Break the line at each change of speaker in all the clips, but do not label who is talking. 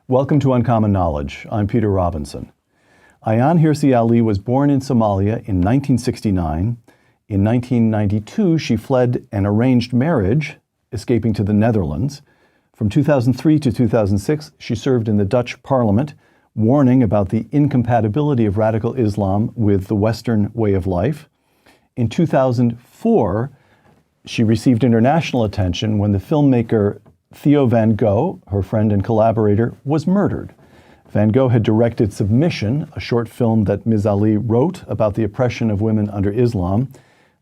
Welcome to Uncommon Knowledge. I'm Peter Robinson. Ayaan Hirsi Ali was born in Somalia in 1969. In 1992, she fled an arranged marriage, escaping to the Netherlands. From 2003 to 2006, she served in the Dutch Parliament, warning about the incompatibility of radical Islam with the Western way of life. In 2004, she received international attention when the filmmaker Theo van Gogh, her friend and collaborator, was murdered. Van Gogh had directed Submission, a short film that Ms. Ali wrote about the oppression of women under Islam.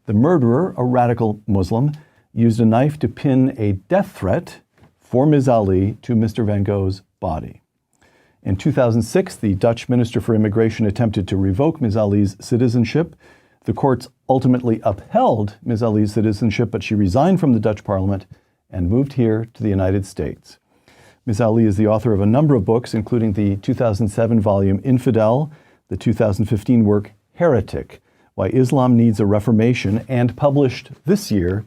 The murderer, a radical Muslim, used a knife to pin a death threat for Ms. Ali to Mr. Van Gogh's body. In 2006, the Dutch Minister for Immigration attempted to revoke Ms. Ali's citizenship. The courts ultimately upheld Ms. Ali's citizenship, but she resigned from the Dutch Parliament and moved here to the United States. Ms. Ali is the author of a number of books, including the 2007 volume Infidel, the 2015 work Heretic, Why Islam Needs a Reformation, and published this year,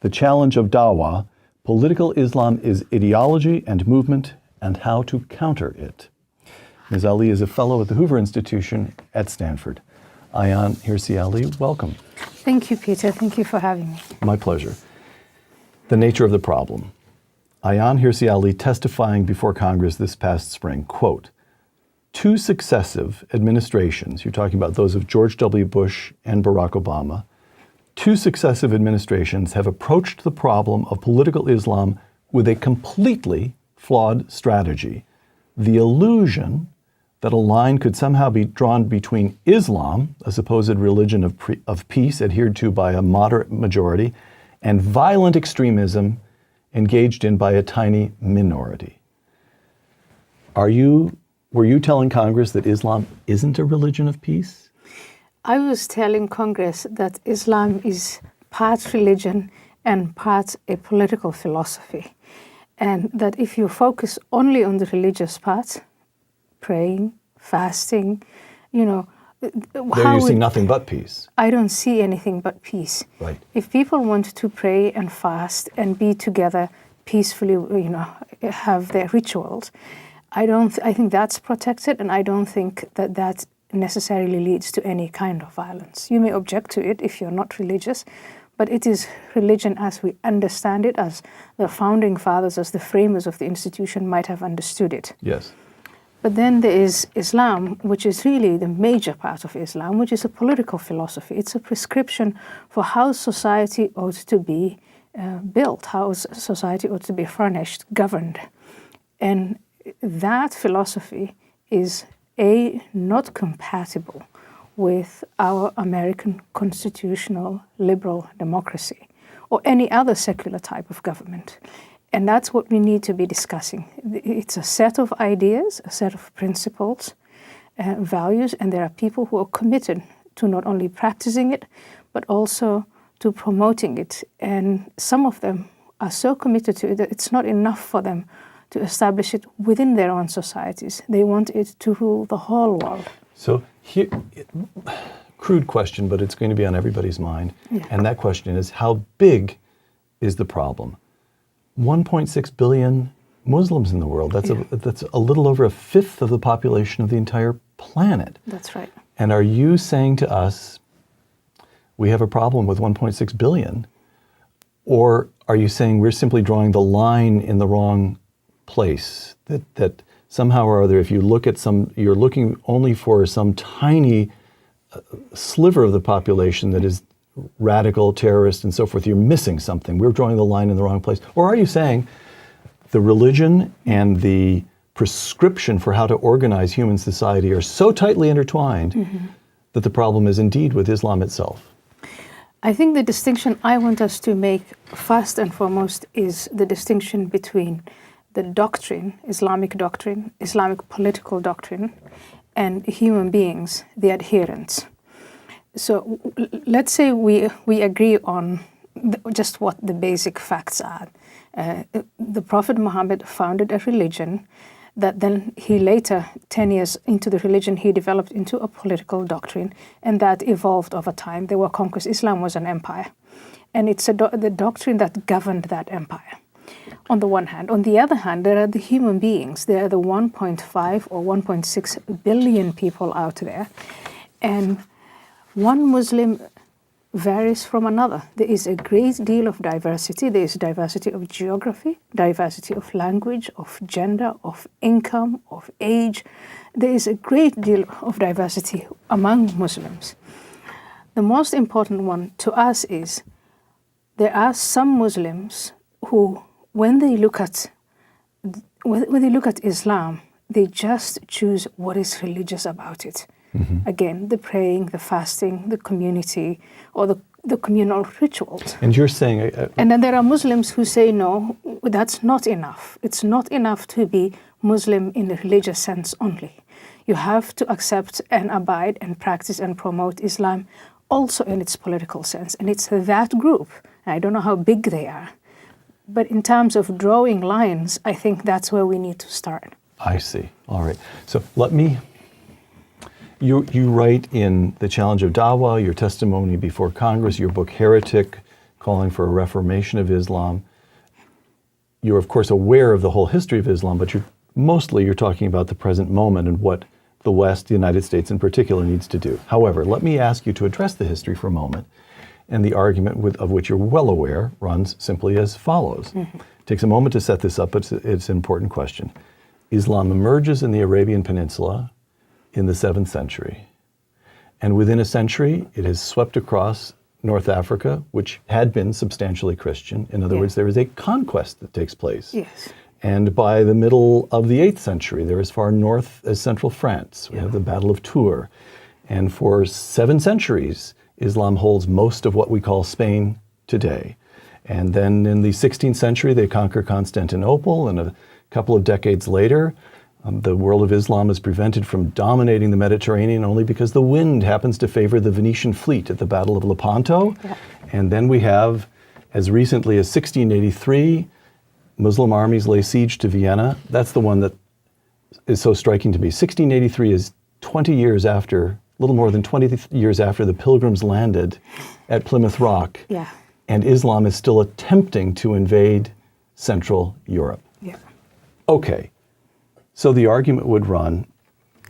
The Challenge of Dawa, Political Islam is Ideology and Movement and How to Counter It. Ms. Ali is a fellow at the Hoover Institution at Stanford. Ayaan Hirsi Ali, welcome.
Thank you, Peter. Thank you for having me.
My pleasure. The nature of the problem. Ayaan Hirsi Ali testifying before Congress this past spring, quote, "Two successive administrations," you're talking about those of George W. Bush and Barack Obama, "two successive administrations have approached the problem of political Islam with a completely flawed strategy. The illusion that a line could somehow be drawn between Islam, a supposed religion of peace adhered to by a moderate majority, and violent extremism engaged in by a tiny minority." Were you telling Congress that Islam isn't a religion of peace?
I was telling Congress that Islam is part religion and part a political philosophy. And that if you focus only on the religious part, praying, fasting,
There you see nothing but peace.
I don't see anything but peace.
Right.
If people want to pray and fast and be together peacefully, have their rituals, I think that's protected, and I don't think that necessarily leads to any kind of violence. You may object to it if you're not religious, but it is religion as we understand it, as the founding fathers, as the framers of the institution might have understood it.
Yes.
But then there is Islam, which is really the major part of Islam, which is a political philosophy. It's a prescription for how society ought to be built, how society ought to be furnished, governed. And that philosophy is not compatible with our American constitutional liberal democracy or any other secular type of government. And that's what we need to be discussing. It's a set of ideas, a set of principles, values, and there are people who are committed to not only practicing it, but also to promoting it. And some of them are so committed to it that it's not enough for them to establish it within their own societies. They want it to rule the whole world.
So here, crude question, but it's going to be on everybody's mind.
Yeah.
And that question is, how big is the problem? 1.6 billion Muslims in the world. That's a little over a fifth of the population of the entire planet.
That's right.
And are you saying to us, we have a problem with 1.6 billion? Or are you saying we're simply drawing the line in the wrong place? That somehow or other, if you look at you're looking only for some tiny sliver of the population that is radical, terrorist, and so forth, you're missing something. We're drawing the line in the wrong place. Or are you saying the religion and the prescription for how to organize human society are so tightly intertwined that the problem is indeed with Islam itself?
I think the distinction I want us to make first and foremost is the distinction between the doctrine, Islamic political doctrine, and human beings, the adherents. So let's say we agree on just what the basic facts are. The Prophet Muhammad founded a religion that then he later, 10 years into the religion, he developed into a political doctrine, and that evolved over time. There were conquests. Islam was an empire, and it's the doctrine that governed that empire. On the one hand. On the other hand, there are the human beings. There are the 1.5 or 1.6 billion people out there. And one Muslim varies from another. There is a great deal of diversity. There is diversity of geography, diversity of language, of gender, of income, of age. There is a great deal of diversity among Muslims. The most important one to us is there are some Muslims who, when they look at Islam, they just choose what is religious about it. Mm-hmm. Again, the praying, the fasting, the community, or the communal rituals.
And you're saying...
and then there are Muslims who say, no, that's not enough. It's not enough to be Muslim in the religious sense only. You have to accept and abide and practice and promote Islam also in its political sense. And it's that group. I don't know how big they are. But in terms of drawing lines, I think that's where we need to start.
I see. All right. So let me... You write in The Challenge of Dawa, your testimony before Congress, your book Heretic, calling for a reformation of Islam. You're, of course, aware of the whole history of Islam, but you're talking about the present moment and what the West, the United States in particular, needs to do. However, let me ask you to address the history for a moment. And the argument of which you're well aware runs simply as follows. Mm-hmm. It takes a moment to set this up, but it's an important question. Islam emerges in the Arabian Peninsula in the 7th century. And within a century, it has swept across North Africa, which had been substantially Christian. In other words, there is a conquest that takes place.
Yes.
And by the middle of the 8th century, they're as far north as central France. We have the Battle of Tours. And for 7 centuries, Islam holds most of what we call Spain today. And then in the 16th century, they conquer Constantinople, and a couple of decades later, the world of Islam is prevented from dominating the Mediterranean only because the wind happens to favor the Venetian fleet at the Battle of Lepanto. Yeah. And then we have, as recently as 1683, Muslim armies lay siege to Vienna. That's the one that is so striking to me. 1683 is 20 years after, a little more than 20 years after the Pilgrims landed at Plymouth Rock. Yeah. And Islam is still attempting to invade Central Europe.
Yeah.
Okay. So the argument would run.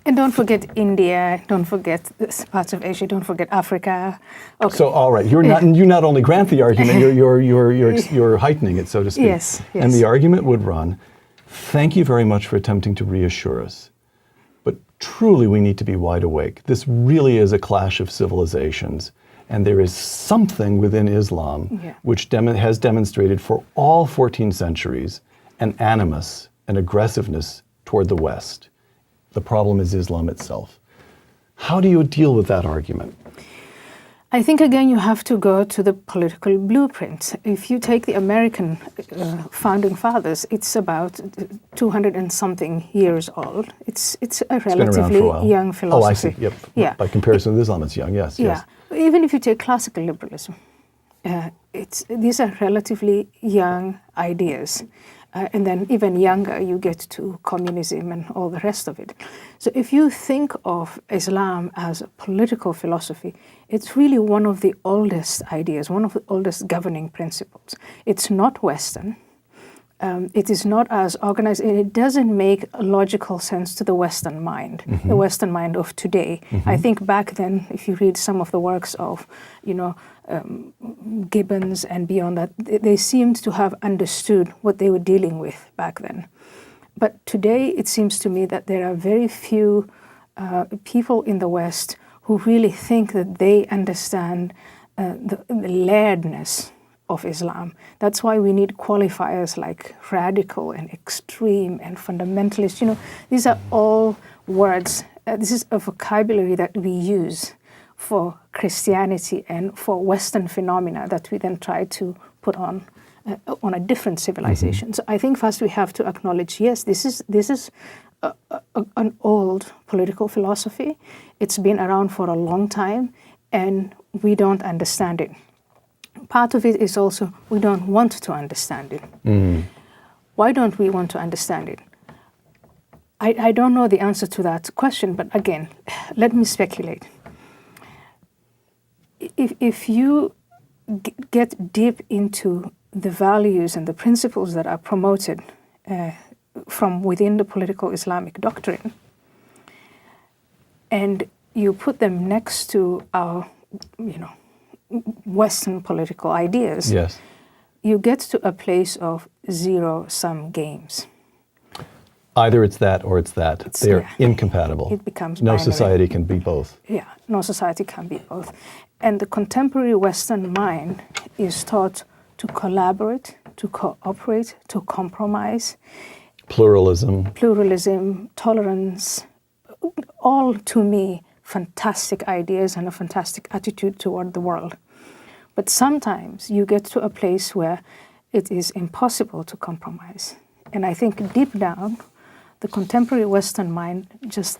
And don't forget India, don't forget parts of Asia, don't forget Africa. Okay.
So all right, you not only grant the argument, you're heightening it, so to speak.
Yes, yes.
And the argument would run, thank you very much for attempting to reassure us. But truly we need to be wide awake. This really is a clash of civilizations. And there is something within Islam which has demonstrated for all 14 centuries an animus, an aggressiveness toward the West. The problem is Islam itself. How do you deal with that argument?
I think, again, you have to go to the political blueprint. If you take the American founding fathers, it's about 200 and something years old. It's a relatively young philosophy.
Oh, I see. Yep. Yeah. By comparison with Islam, it's young. Yes.
Yeah. Yes. Even if you take classical liberalism, these are relatively young ideas. And then even younger, you get to communism and all the rest of it. So if you think of Islam as a political philosophy, it's really one of the oldest ideas, one of the oldest governing principles. It's not Western. It is not as organized, and it doesn't make logical sense to the Western mind, the Western mind of today. I think back then, if you read some of the works of, Gibbons and beyond that, they seemed to have understood what they were dealing with back then. But today, it seems to me that there are very few people in the West who really think that they understand the layeredness of Islam. That's why we need qualifiers like radical and extreme and fundamentalist. These are all words. This is a vocabulary that we use for Christianity and for Western phenomena that we then try to put on a different civilization. So I think first we have to acknowledge, yes, this is an old political philosophy. It's been around for a long time, and we don't understand it. Part of it is also we don't want to understand it. Why don't we want to understand it? I don't know the answer to that question, but again, let me speculate. If you get deep into the values and the principles that are promoted from within the political Islamic doctrine, and you put them next to our, Western political ideas,
Yes.
you get to a place of zero-sum games.
Either it's that or it's that. They're incompatible.
It becomes
no
binary.
society can be both.
Yeah, no society can be both. And the contemporary Western mind is taught to collaborate, to cooperate, to compromise. Pluralism, tolerance, all to me fantastic ideas and a fantastic attitude toward the world. But sometimes you get to a place where it is impossible to compromise. And I think deep down, the contemporary Western mind just,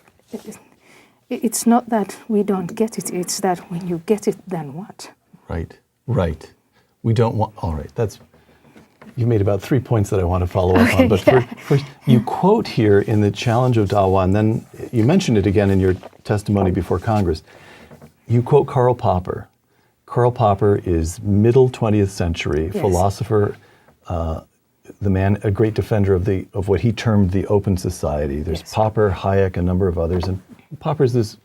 it's not that we don't get it, it's that when you get it, then what?
Right. We don't want, all right, you made about 3 points that I want to follow up on. But first, you quote here in the Challenge of Dawa, and then you mentioned it again in your testimony before Congress. You quote Karl Popper. Karl Popper is middle 20th century philosopher, the man, a great defender of what he termed the open society. There's Popper, Hayek, a number of others, and Popper's this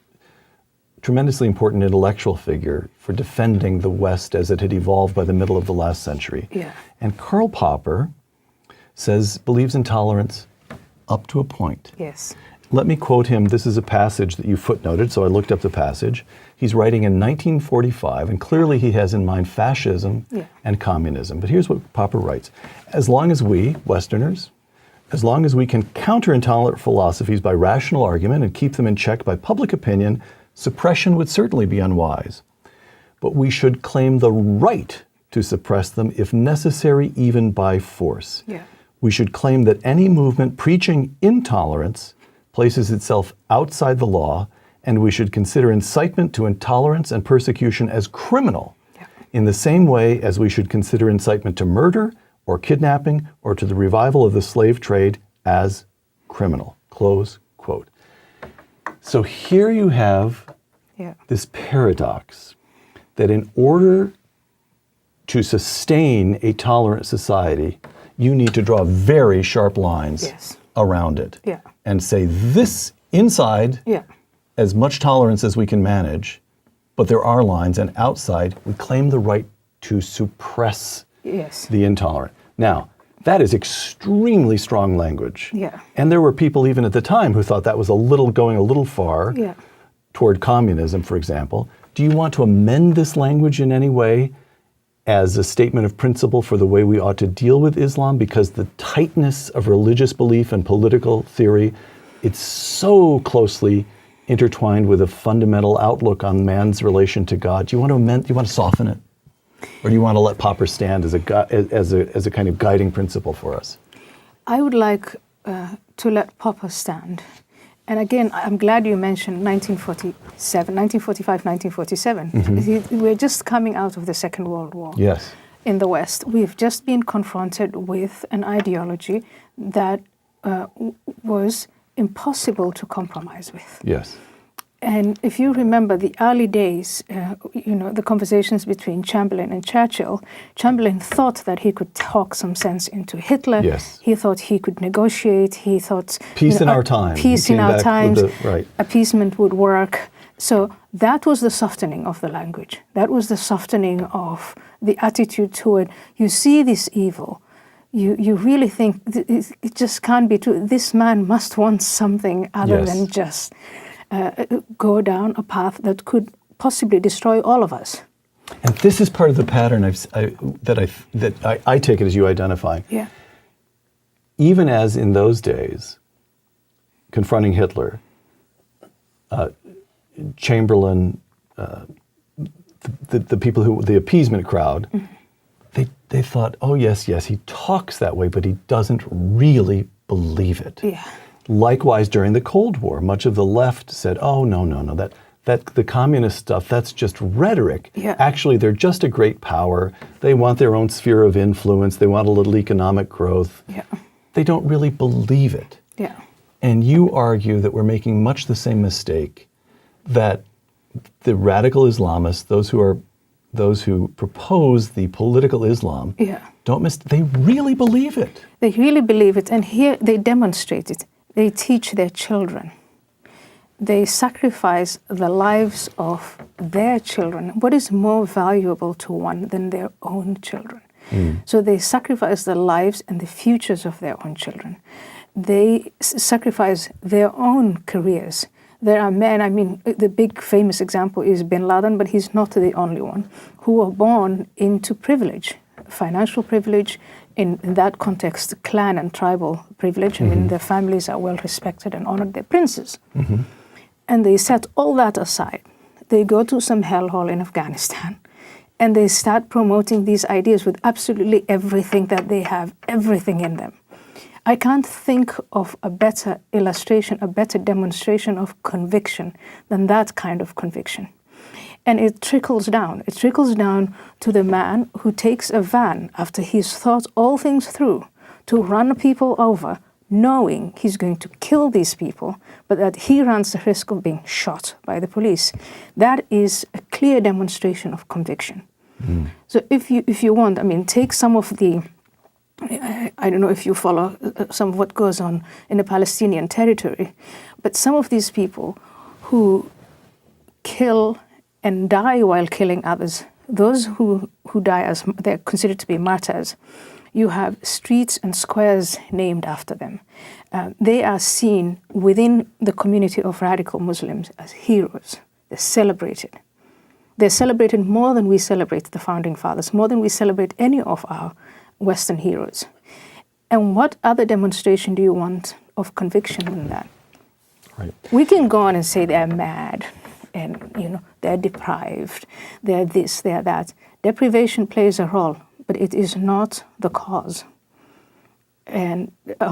tremendously important intellectual figure for defending the West as it had evolved by the middle of the last century.
Yeah.
And Karl Popper believes in tolerance up to a point.
Yes.
Let me quote him. This is a passage that you footnoted, so I looked up the passage. He's writing in 1945, and clearly he has in mind fascism and communism. But here's what Popper writes. As long as we, Westerners, as long as we can counter intolerant philosophies by rational argument and keep them in check by public opinion, suppression would certainly be unwise. But we should claim the right to suppress them if necessary, even by force.
Yeah.
We should claim that any movement preaching intolerance places itself outside the law, and we should consider incitement to intolerance and persecution as criminal, in the same way as we should consider incitement to murder or kidnapping or to the revival of the slave trade as criminal. Close quote. So here you have this paradox that in order to sustain a tolerant society, you need to draw very sharp lines around it and say this inside, as much tolerance as we can manage, but there are lines, and outside we claim the right to suppress the intolerant. Now, that is extremely strong language. And there were people even at the time who thought that was going a little far toward communism, for example. Do you want to amend this language in any way as a statement of principle for the way we ought to deal with Islam? Because the tightness of religious belief and political theory, it's so closely intertwined with a fundamental outlook on man's relation to God. Do you want to amend? Do you want to soften it, or do you want to let Popper stand as a kind of guiding principle for us? I
would like to let Popper stand. And again, I'm glad you mentioned 1945, 1947. We're just coming out of the Second World War. In the West, we've just been confronted with an ideology that was impossible to compromise with. And if you remember the early days, the conversations between Chamberlain and Churchill, Chamberlain thought that he could talk some sense into Hitler. He thought he could negotiate. He thought
peace in our time.
Peace in our times. Appeasement would work. So that was the softening of the language. That was the softening of the attitude toward, you see this evil. You really think it just can't be true. This man must want something other than just go down a path that could possibly destroy all of us.
And this is part of the pattern that I take it as you identify. Even as in those days, confronting Hitler, Chamberlain, the people the appeasement crowd, they thought, oh yes, he talks that way, but he doesn't really believe it. Likewise, during the Cold War, much of the left said, oh, no, that the communist stuff, that's just rhetoric. Actually, they're just a great power. They want their own sphere of influence. They want a little economic growth. They don't really believe it. And you argue that we're making much the same mistake, that the radical Islamists, those who are those who propose the political Islam,
Yeah.
they really believe it.
They really believe it, and here they demonstrate it. They teach their children. They sacrifice the lives of their children. What is more valuable to one than their own children? So they sacrifice the lives and the futures of their own children. They sacrifice their own careers. There are men, I mean, the big famous example is Bin Laden, but he's not the only one, who were born into privilege, financial privilege, in that context, clan and tribal privilege. I mean, their families are well respected and honored, they're princes. And they set all that aside. They go to some hellhole in Afghanistan, and they start promoting these ideas with absolutely everything that they have, everything in them. I can't think of a better illustration, a better demonstration of conviction than that kind of conviction. And it trickles down. It trickles down to the man who takes a van after he's thought all things through to run people over, knowing he's going to kill these people, but that he runs the risk of being shot by the police. That is a clear demonstration of conviction. So if you want, I mean, take some of the, I don't know if you follow some of what goes on in the Palestinian territory, but some of these people who kill and die while killing others, those who die as they're considered to be martyrs, you have streets and squares named after them. They are seen within the community of radical Muslims as heroes. They're celebrated. They're celebrated more than we celebrate the Founding Fathers, more than we celebrate any of our Western heroes. And what other demonstration do you want of conviction than that?
Right.
We can go on and say they're mad and, you know, they're deprived, they're this, they're that. Deprivation plays a role, but it is not the cause. And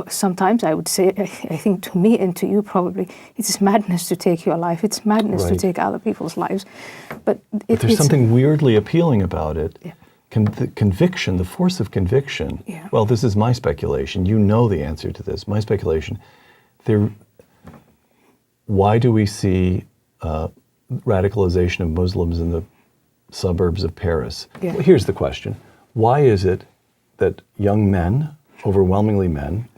sometimes I would say, I think to me and to you probably, it's madness to take your life. It's madness to take other people's lives. But
there's something weirdly appealing about it.
Yeah.
The conviction, the force of conviction.
Yeah.
Well, this is my speculation. You know the answer to this. My speculation. Why do we see radicalization of Muslims in the suburbs of Paris?
Yeah.
Well, here's the question. Why is it that young men, overwhelmingly men,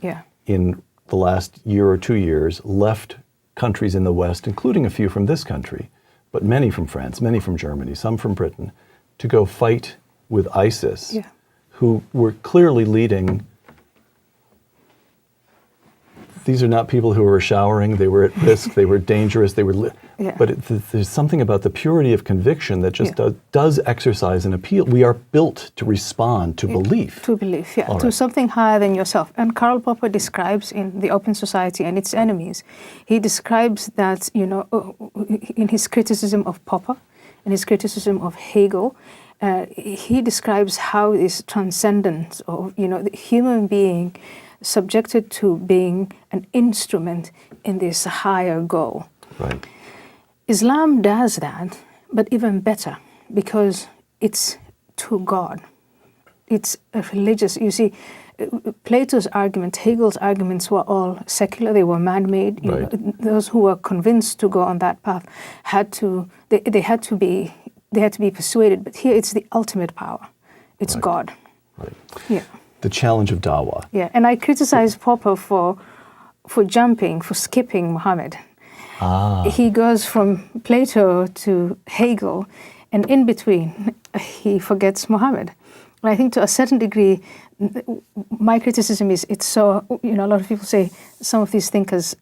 in the last year or 2 years, left countries in the West, including a few from this country, but many from France, many from Germany, some from Britain, to go fight with ISIS, who were clearly leading. These are not people who were showering, they were at risk, they were dangerous, they were but there's something about the purity of conviction that just does exercise an appeal. We are built to respond to belief.
To belief, to something higher than yourself. And Karl Popper describes in The Open Society and Its Enemies, he describes that, you know, in his criticism of Popper and his criticism of Hegel, he describes how this transcendence of, you know, the human being subjected to being an instrument in this higher goal.
Right.
Islam does that, but even better, because it's to God. It's a religious, you see, Plato's argument, Hegel's arguments were all secular, they were man-made. You know, those who were convinced to go on that path had to, they had to be persuaded, but here it's the ultimate power. It's God.
Right.
Yeah.
The challenge of Dawa.
Yeah, and I criticize Popper for jumping, for skipping Muhammad. He goes from Plato to Hegel, and in between, he forgets Muhammad. And I think to a certain degree, my criticism is it's so, you know, a lot of people say some of these thinkers,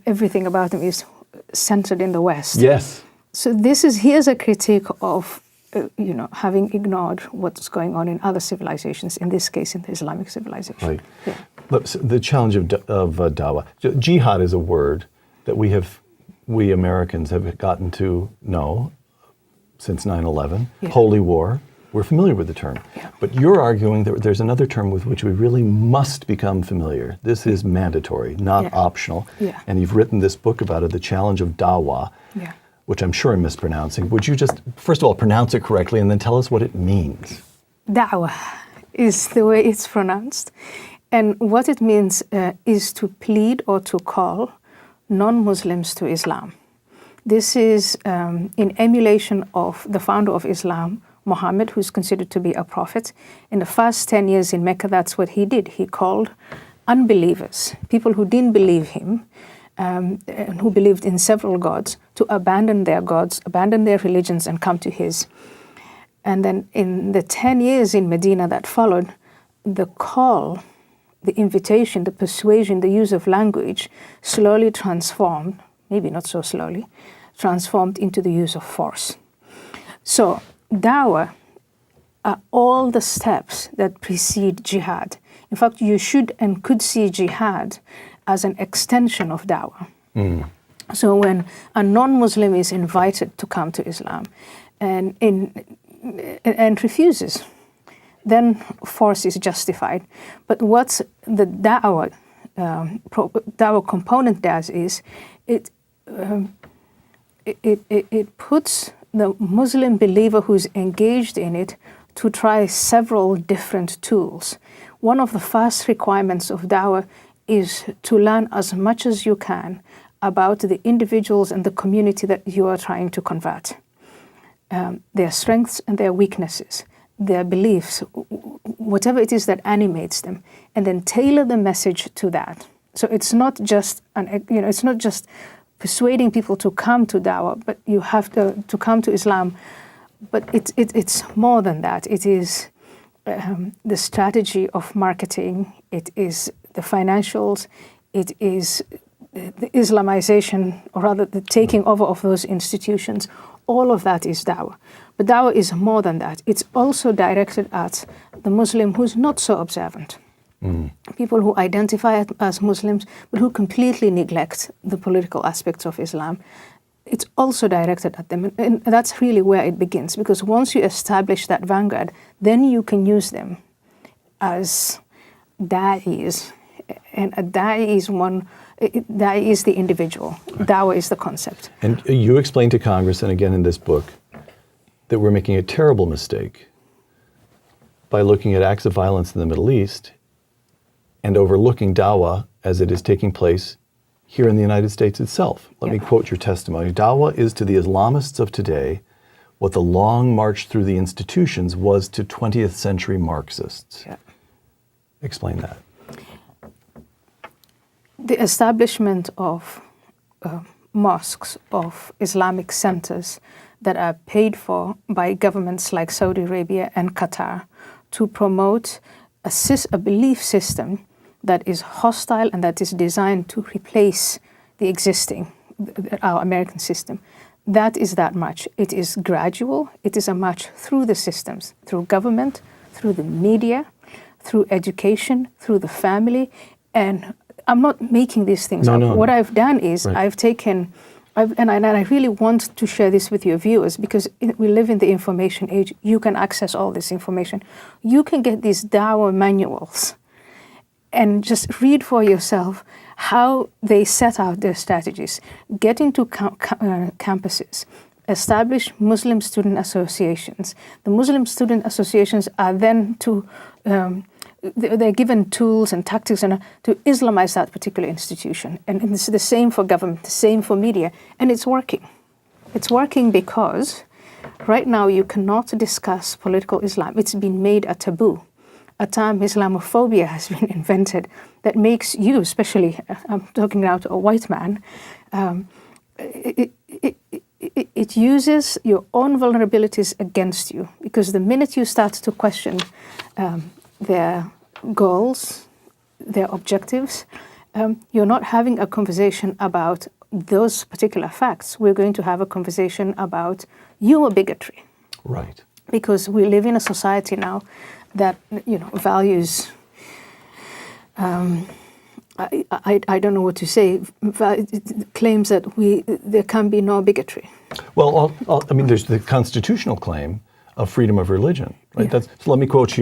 everything about them is centered in the West.
Yes.
So here's a critique of, you know, having ignored what's going on in other civilizations, in this case, in the Islamic civilization.
Right.
Yeah.
Look, so the challenge of Dawa. Jihad is a word that we Americans have gotten to know since 9/11. Holy war. We're familiar with the term. But you're arguing that there's another term with which we really must become familiar. This is mandatory, not optional. And you've written this book about it, The Challenge of Dawa, which I'm sure I'm mispronouncing. Would you just, first of all, pronounce it correctly and then tell us what it means?
Dawa is the way it's pronounced. And what it means is to plead or to call non-Muslims to Islam. This is in emulation of the founder of Islam, Muhammad, who's considered to be a prophet. In the first 10 years in Mecca, that's what he did. He called unbelievers, people who didn't believe him, and who believed in several gods, to abandon their gods, abandon their religions, and come to his. And then in the 10 years in Medina that followed, the call, the invitation, the persuasion, the use of language slowly transformed, maybe not so slowly, transformed into the use of force. So Dawa are all the steps that precede jihad. In fact, you should and could see jihad as an extension of Dawa. So when a non-Muslim is invited to come to Islam and refuses, then force is justified. But what the Dawa component does is it puts the Muslim believer who's engaged in it to try several different tools. One of the first requirements of Dawa is to learn as much as you can about the individuals and the community that you are trying to convert. Their strengths and their weaknesses, their beliefs, whatever it is that animates them, and then tailor the message to that. So it's not just it's not just persuading people to come to Dawa, but you have to come to Islam. But it's more than that. It is the strategy of marketing. It is the financials. It is the Islamization, or rather the taking over of those institutions. All of that is Dawa. But Dawa is more than that. It's also directed at the Muslim who's not so observant. People who identify as Muslims, but who completely neglect the political aspects of Islam. It's also directed at them. And that's really where it begins, because once you establish that vanguard, then you can use them as da'is. And a da'i is the individual. Right. Dawa is the concept.
And you explained to Congress, and again in this book, that we're making a terrible mistake by looking at acts of violence in the Middle East and overlooking Dawa as it is taking place here in the United States itself. Let me quote your testimony. Dawa is to the Islamists of today what the long march through the institutions was to 20th century Marxists. Yeah. Explain that.
The establishment of mosques, of Islamic centers that are paid for by governments like Saudi Arabia and Qatar to promote a belief system that is hostile and that is designed to replace the existing, our American system. That is that march. It is gradual. It is a march through the systems, through government, through the media, through education, through the family. And I'm not making these things up. No. What I've done is I've taken, and I really want to share this with your viewers, because we live in the information age. You can access all this information. You can get these Dawa manuals and just read for yourself how they set out their strategies, get into campuses, establish Muslim student associations. The Muslim student associations are then they're given tools and tactics to Islamize that particular institution. And it's the same for government, the same for media. And it's working. It's working because right now you cannot discuss political Islam. It's been made a taboo. A term, Islamophobia, has been invented that makes you, especially, I'm talking now to a white man, it uses your own vulnerabilities against you, because the minute you start to question their goals, their objectives, you're not having a conversation about those particular facts. We're going to have a conversation about your bigotry.
Right.
Because we live in a society now that values, I don't know what to say, claims that there can be no bigotry.
Well, there's the constitutional claim of freedom of religion, right? Yeah. So let me quote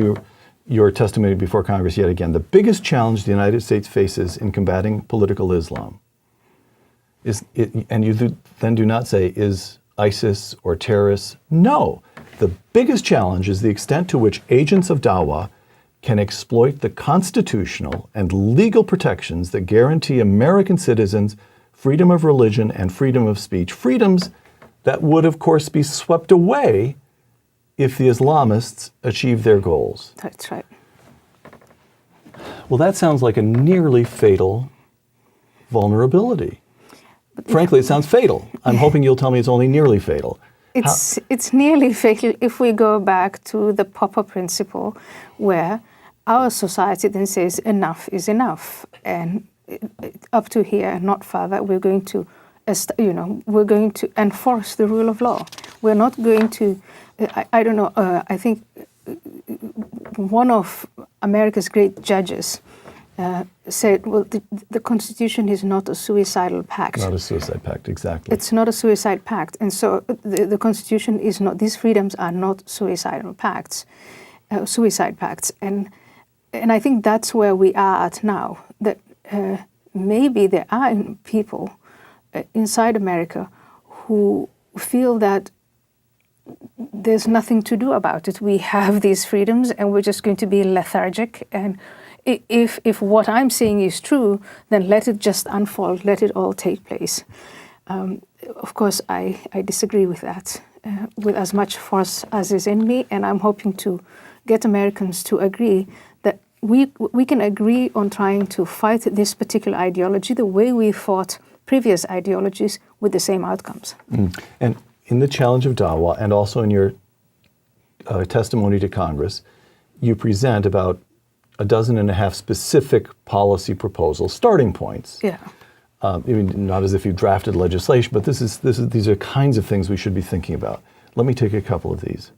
your testimony before Congress yet again. The biggest challenge the United States faces in combating political Islam and you then do not say, is ISIS or terrorists. No. The biggest challenge is the extent to which agents of Dawa can exploit the constitutional and legal protections that guarantee American citizens freedom of religion and freedom of speech, freedoms that would, of course, be swept away if the Islamists achieve their goals.
That's right.
Well, that sounds like a nearly fatal vulnerability. Frankly, it sounds fatal. I'm hoping you'll tell me it's only nearly fatal.
It's nearly fatal if we go back to the Popper principle, where our society then says enough is enough, and up to here, not further. We're going to, we're going to enforce the rule of law. We're not going to. I don't know. I think one of America's great judges said, well, the Constitution is not a suicidal pact.
Not a suicide pact, exactly.
It's not a suicide pact. And so the Constitution is not, these freedoms are not suicidal pacts, suicide pacts. And I think that's where we are at now, that maybe there are people inside America who feel that there's nothing to do about it. We have these freedoms and we're just going to be lethargic. And if what I'm saying is true, then let it just unfold, let it all take place. Of course, I disagree with that with as much force as is in me, and I'm hoping to get Americans to agree that we can agree on trying to fight this particular ideology the way we fought previous ideologies with the same outcomes.
And in the challenge of Dawa, and also in your testimony to Congress, you present about 12.5 specific policy proposals, starting points.
Yeah.
I mean, not as if you drafted legislation, but these are kinds of things we should be thinking about. Let me take a couple of these.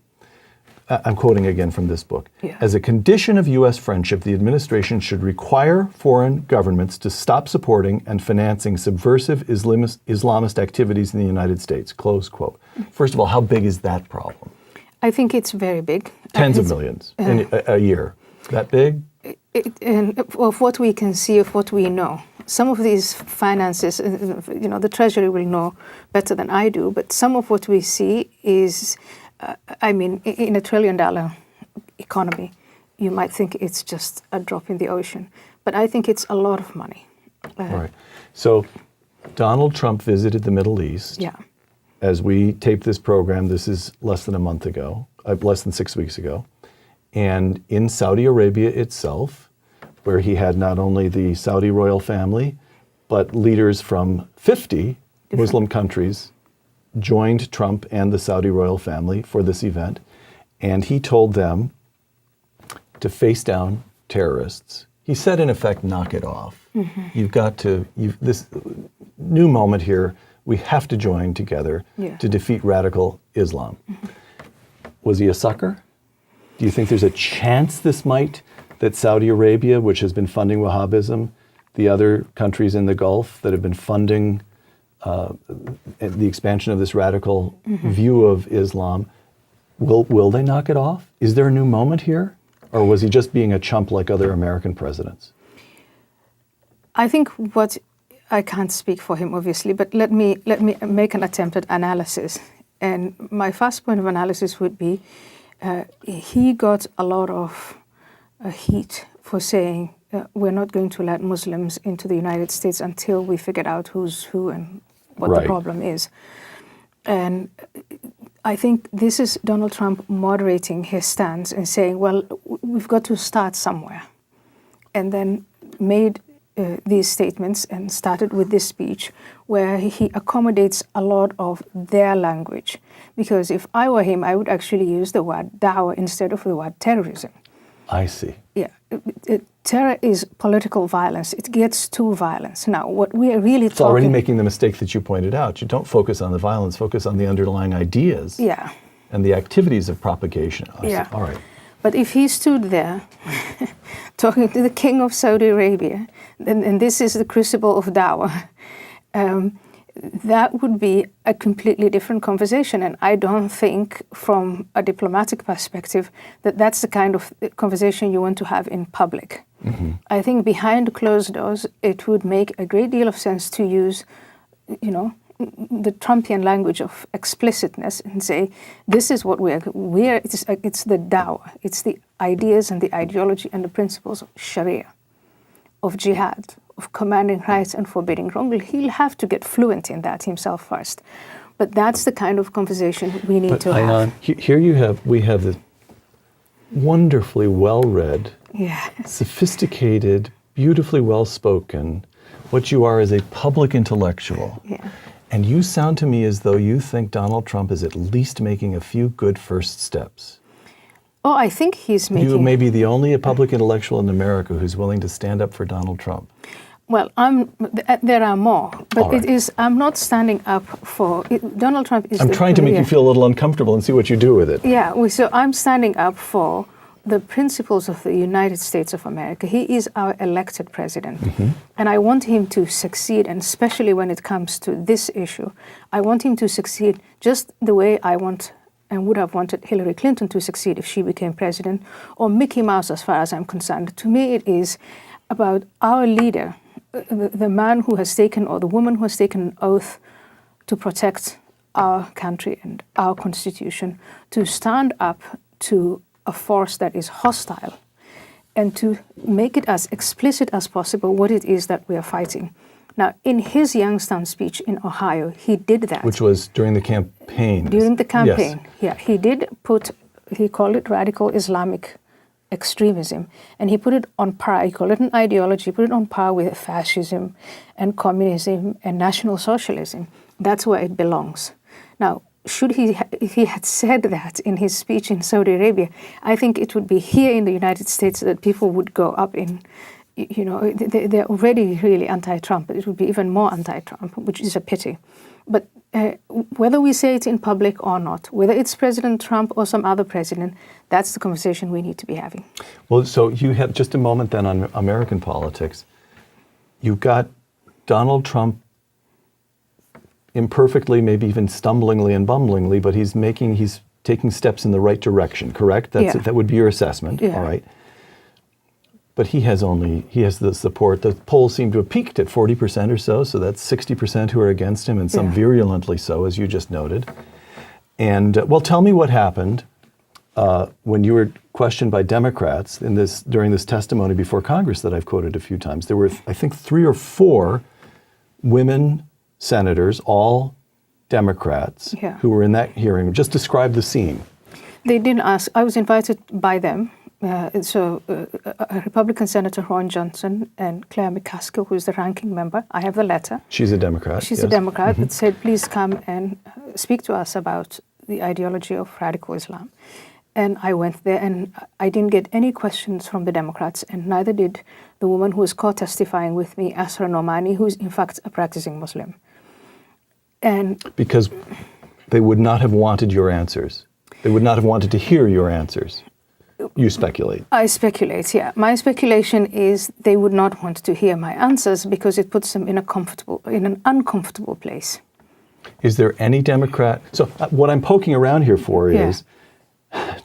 I'm quoting again from this book.
Yeah.
As a condition of U.S. friendship, the administration should require foreign governments to stop supporting and financing subversive Islamist activities in the United States, close quote. First of all, how big is that problem?
I think it's very big.
Tens of millions in a year. That big?
Of what we can see, of what we know. Some of these finances, the Treasury will know better than I do, but some of what we see is, in $1 trillion economy, you might think it's just a drop in the ocean. But I think it's a lot of money.
Right. So Donald Trump visited the Middle East.
Yeah.
As we tape this program, this is less than 6 weeks ago. And in Saudi Arabia itself, where he had not only the Saudi royal family, but leaders from 50 Muslim countries joined Trump and the Saudi royal family for this event. And he told them to face down terrorists. He said, in effect, knock it off. Mm-hmm. You've got to, this new moment here, we have to join together to defeat radical Islam. Mm-hmm. Was he a sucker? Do you think there's a chance that Saudi Arabia, which has been funding Wahhabism, the other countries in the Gulf that have been funding the expansion of this radical view of Islam, will they knock it off? Is there a new moment here? Or was he just being a chump like other American presidents?
I think I can't speak for him, obviously, but let me make an attempt at analysis. And my first point of analysis would be, he got a lot of heat for saying we're not going to let Muslims into the United States until we figured out who's who and what the problem is. And I think this is Donald Trump moderating his stance and saying, well, we've got to start somewhere. And then made these statements and started with this speech where he accommodates a lot of their language. Because if I were him, I would actually use the word Dawa instead of the word terrorism.
I see.
Yeah. Terror is political violence. It gets to violence. Now, what we are really
It's already making the mistake that you pointed out. You don't focus on the violence, focus on the underlying ideas.
Yeah.
And the activities of propagation.
Yeah.
All right.
But if he stood there talking to the king of Saudi Arabia, and this is the crucible of Dawa, that would be a completely different conversation. And I don't think from a diplomatic perspective that that's the kind of conversation you want to have in public. Mm-hmm. I think behind closed doors, it would make a great deal of sense to use, the Trumpian language of explicitness and say, this is what it's the Dawa, it's the ideas and the ideology and the principles of Sharia, of jihad, of commanding rights and forbidding wrong. He'll have to get fluent in that himself first. But that's the kind of conversation we need to have.
Ayaan, here we have the wonderfully well-read,
Yeah.
sophisticated, beautifully well-spoken, what you are as a public intellectual.
Yeah.
And you sound to me as though you think Donald Trump is at least making a few good first steps.
Oh, I think he's making...
You may be the only public intellectual in America who's willing to stand up for Donald Trump.
Well, there are more, but
All right.
I'm not standing up for... Donald Trump is...
I'm trying to make you feel a little uncomfortable and see what you do with it.
Yeah, so I'm standing up for the principles of the United States of America. He is our elected president. And I want him to succeed, and especially when it comes to this issue, I want him to succeed just the way I want and would have wanted Hillary Clinton to succeed if she became president, or Mickey Mouse as far as I'm concerned. To me, it is about our leader, the man who has taken, or the woman who has taken an oath to protect our country and our Constitution, to stand up to a force that is hostile and to make it as explicit as possible what it is that we are fighting. Now, in his Youngstown speech in Ohio, he did that.
Which was during the campaign.
During the campaign,
Yes.
yeah. He did put, he called it radical Islamic extremism, and he put it on par, he called it an ideology, he put it on par with fascism and communism and National Socialism. That's where it belongs. Now, if he had said that in his speech in Saudi Arabia, I think it would be here in the United States that people would go up in, you know, they're already really anti-Trump, but it would be even more anti-Trump, which is a pity. But whether we say it in public or not, whether it's President Trump or some other president, that's the conversation we need to be having.
Well, so you have just a moment then on American politics. You've got Donald Trump imperfectly, maybe even stumblingly and bumblingly, but he's taking steps in the right direction, correct? That would be your assessment,
Yeah.
all right? But he has the support. The polls seem to have peaked at 40% or so that's 60% who are against him, and some virulently so, as you just noted. And, well, tell me what happened when you were questioned by Democrats during this testimony before Congress that I've quoted a few times. There were, I think, 3 or 4 women senators, all Democrats, who were in that hearing. Just describe the scene.
They didn't ask. I was invited by them. A Republican Senator Ron Johnson and Claire McCaskill, who is the ranking member. I have the letter.
She's a Democrat.
She's a Democrat that said, please come and speak to us about the ideology of radical Islam. And I went there, and I didn't get any questions from the Democrats, and neither did the woman who was co-testifying with me, Asra Nomani, who is in fact a practicing Muslim. And
because they would not have wanted your answers. They would not have wanted to hear your answers. You speculate.
I speculate, yeah. My speculation is they would not want to hear my answers because it puts them in an uncomfortable place.
Is there any Democrat? So what I'm poking around here for is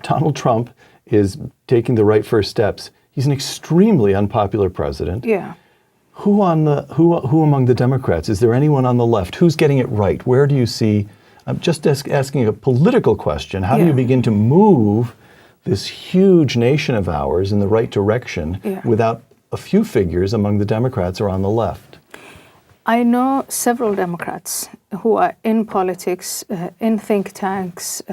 Donald Trump is taking the right first steps. He's an extremely unpopular president.
Yeah.
Who among the Democrats? Is there anyone on the left? Who's getting it right? Where do you see? I'm just asking a political question. How do you begin to move this huge nation of ours in the right direction without a few figures among the Democrats or on the left?
I know several Democrats who are in politics, in think tanks,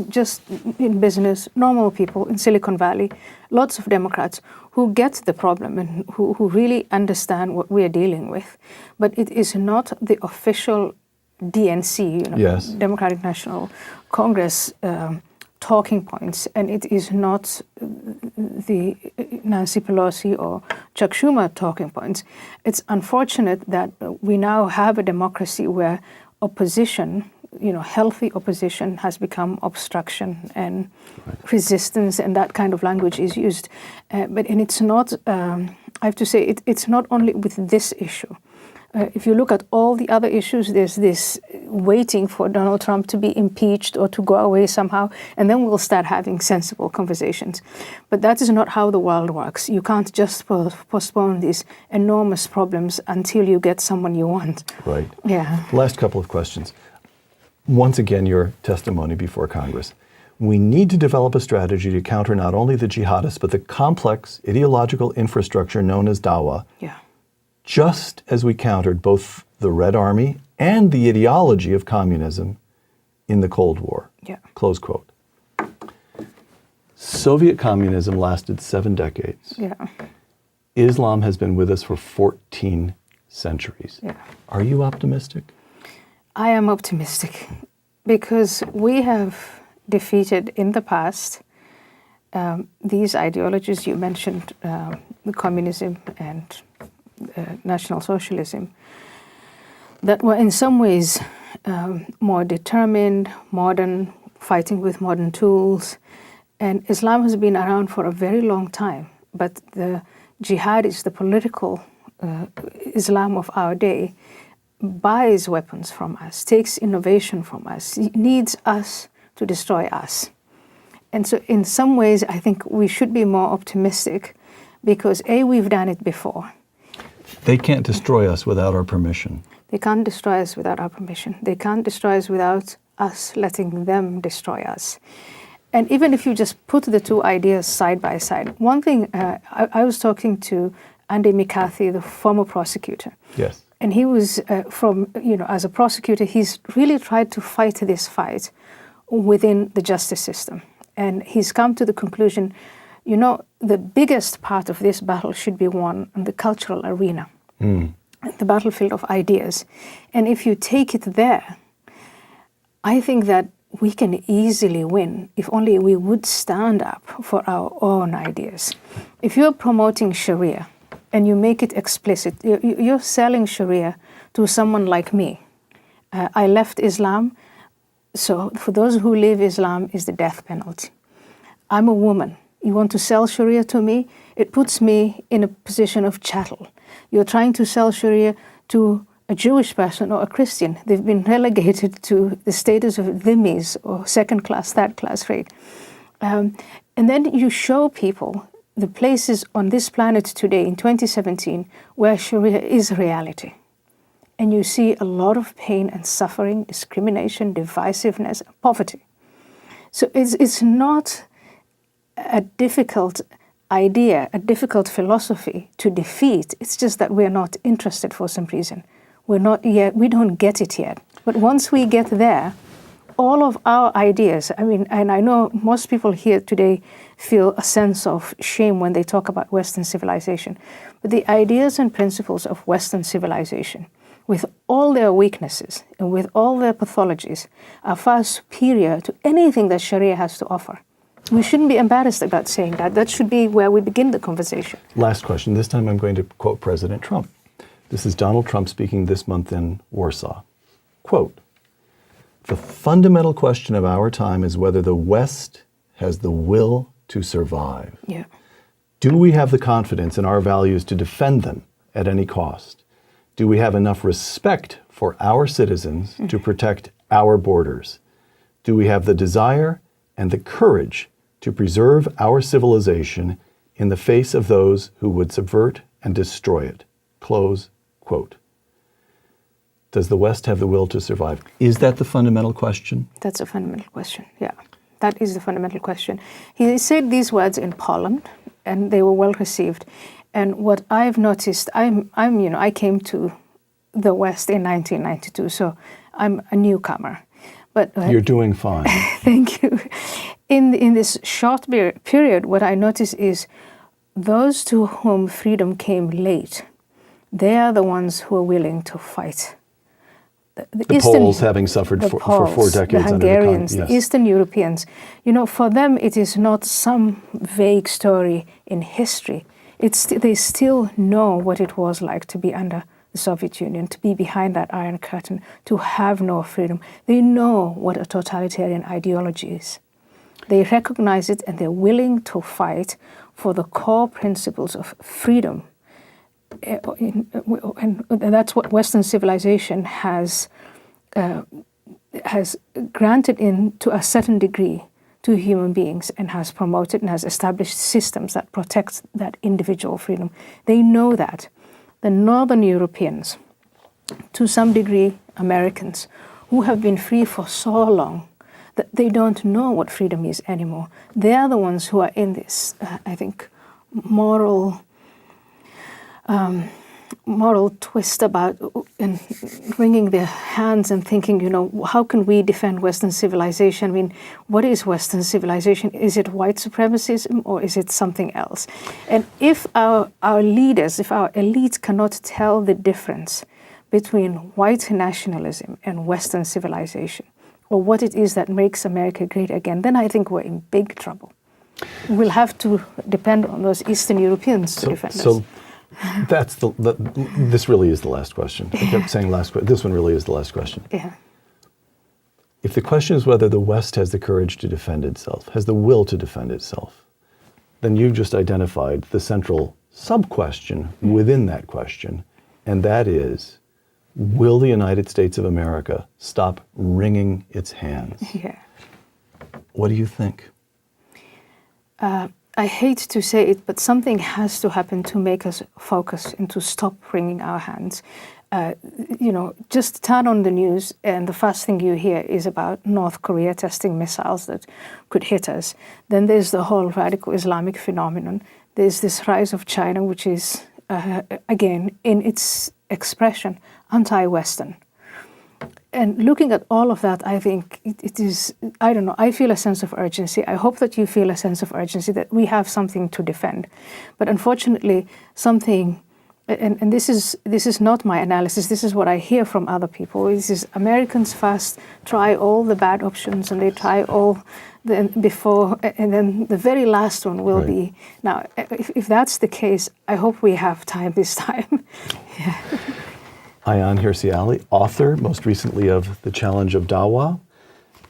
just in business, normal people in Silicon Valley, lots of Democrats who get the problem and who really understand what we are dealing with. But it is not the official DNC, Democratic National Congress talking points, and it is not the Nancy Pelosi or Chuck Schumer talking points. It's unfortunate that we now have a democracy where opposition, healthy opposition has become obstruction and resistance, and that kind of language is used. And it's not, I have to say, it's not only with this issue. If you look at all the other issues, there's this waiting for Donald Trump to be impeached or to go away somehow, and then we'll start having sensible conversations. But that is not how the world works. You can't just postpone these enormous problems until you get someone you want.
Right.
Yeah.
Last couple of questions. Once again, your testimony before Congress. We need to develop a strategy to counter not only the jihadists, but the complex ideological infrastructure known as Dawa.
Yeah.
Just as we countered both the Red Army and the ideology of communism in the Cold War.
Yeah.
Close quote. Soviet communism lasted 7 decades.
Yeah.
Islam has been with us for 14 centuries.
Yeah.
Are you optimistic?
I am optimistic because we have defeated in the past these ideologies you mentioned, the communism and National Socialism, that were in some ways more determined, modern, fighting with modern tools. And Islam has been around for a very long time, but the jihadis, the political Islam of our day, buys weapons from us, takes innovation from us, needs us to destroy us. And so in some ways, I think we should be more optimistic because A, we've done it before.
They can't destroy us without our permission.
They can't destroy us without our permission. They can't destroy us without us letting them destroy us. And even if you just put the two ideas side by side, one thing, I was talking to Andy McCarthy, the former prosecutor.
Yes.
And he was as a prosecutor, he's really tried to fight this fight within the justice system. And he's come to the conclusion, the biggest part of this battle should be won in the cultural arena, the battlefield of ideas. And if you take it there, I think that we can easily win if only we would stand up for our own ideas. If you're promoting Sharia and you make it explicit, you're selling Sharia to someone like me. I left Islam, so for those who live Islam is the death penalty. I'm a woman. You want to sell Sharia to me? It puts me in a position of chattel. You're trying to sell Sharia to a Jewish person or a Christian. They've been relegated to the status of dhimmis or second class, third class rate. And then you show people the places on this planet today in 2017 where Sharia is a reality. And you see a lot of pain and suffering, discrimination, divisiveness, poverty. So it's not a difficult idea, a difficult philosophy to defeat. It's just that we're not interested for some reason. We don't get it yet. But once we get there, all of our ideas, and I know most people here today feel a sense of shame when they talk about Western civilization, but the ideas and principles of Western civilization, with all their weaknesses and with all their pathologies, are far superior to anything that Sharia has to offer. We shouldn't be embarrassed about saying that. That should be where we begin the conversation.
Last question. This time I'm going to quote President Trump. This is Donald Trump speaking this month in Warsaw. Quote, "The fundamental question of our time is whether the West has the will to survive.
Yeah.
Do we have the confidence in our values to defend them at any cost? Do we have enough respect for our citizens to protect our borders? Do we have the desire and the courage to preserve our civilization in the face of those who would subvert and destroy it?" Close quote. Does the West have the will to survive? Is that the fundamental question?
That's a fundamental question, yeah. That is the fundamental question. He said these words in Poland, and they were well received. And what I've noticed, I came to the West in 1992, so I'm a newcomer. But
you're doing fine.
Thank you. In this short period, what I noticed is those to whom freedom came late, they are the ones who are willing to fight.
The Poles having suffered for 4 decades
the
under
Hungarians,
the yes.
the Eastern Europeans. For them it is not some vague story in history. They still know what it was like to be under the Soviet Union, to be behind that Iron Curtain, to have no freedom. They know what a totalitarian ideology is. They recognize it and they're willing to fight for the core principles of freedom. And that's what Western civilization has granted to a certain degree to human beings and has promoted and has established systems that protect that individual freedom. They know that. The Northern Europeans, to some degree Americans, who have been free for so long that they don't know what freedom is anymore. They are the ones who are in this, I think, moral moral twist about and wringing their hands and thinking, how can we defend Western civilization? I mean, what is Western civilization? Is it white supremacism or is it something else? And if our leaders, if our elites cannot tell the difference between white nationalism and Western civilization, or what it is that makes America great again, then I think we're in big trouble. We'll have to depend on those Eastern Europeans to defend us.
So that's this really is the last question. I kept saying last question. This one really is the last question.
Yeah.
If the question is whether the West has the courage to defend itself, has the will to defend itself, then you've just identified the central sub-question within that question, and that is, will the United States of America stop wringing its hands?
Yeah.
What do you think?
I hate to say it, but something has to happen to make us focus and to stop wringing our hands. Just turn on the news and the first thing you hear is about North Korea testing missiles that could hit us. Then there's the whole radical Islamic phenomenon. There's this rise of China, which is, again, in its expression, anti-Western. And looking at all of that, I think it is, I don't know, I feel a sense of urgency. I hope that you feel a sense of urgency, that we have something to defend. But unfortunately, something, and this is not my analysis, this is what I hear from other people. This is Americans first try all the bad options and they try all before, and then the very last one will be. Now, if that's the case, I hope we have time this time. Yeah.
Ayaan Hirsi Ali, author, most recently of The Challenge of Dawa,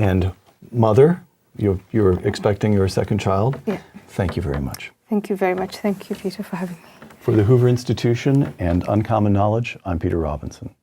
and mother. You're expecting your second child.
Yeah.
Thank you very much.
Thank you very much. Thank you, Peter, for having me.
For the Hoover Institution and Uncommon Knowledge, I'm Peter Robinson.